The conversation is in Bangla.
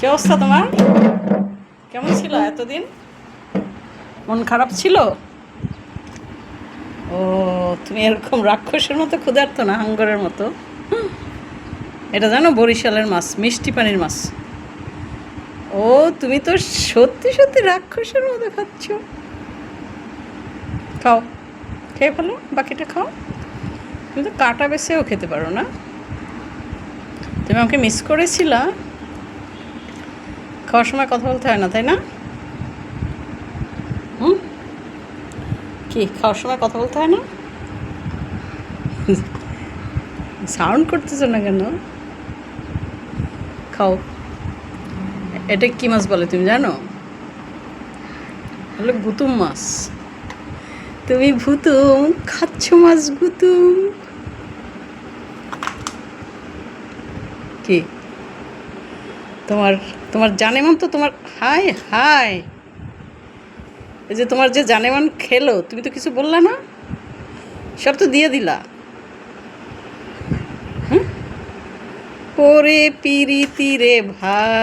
কি অবস্থা তোমার? কেমন ছিল এতদিন? মন খারাপ ছিল? ও, তুমি এরকম রাক্ষসের মতো ক্ষুধার্ত না, হাঙ্গরের মতো। এটা জানো, বরিশালের মাছ, মিষ্টি পানির মাছ। ও, তুমি তো সত্যি সত্যি রাক্ষসের মতো খাচ্ছ। খাও, খেয়ে ফেলো, বাকিটা খাও। তুমি তো কাটা বেছেও খেতে পারো না। তুমি আমাকে মিস করেছিলা? খাওয়ার সময় কথা বলতে হয় না, তাই না? হুম, কি খাওয়ার সময় কথা বলতে হয় না? সাউন্ড করতেছো না কেন? খাও। এটা কি মাছ বলে তুমি জানো? হলো গুতুম মাছ। তুমি ভুতুম খাচ্ছ মাছ, গুতুম। কি তোমার তোমার জানেমান তো তোমার। হাই হাই, এই যে তোমার যে জানেমান খেলো, তুমি তো কিছু বললা না, সব তো দিয়ে দিলা। ওরে পিরিতি রে ভাই।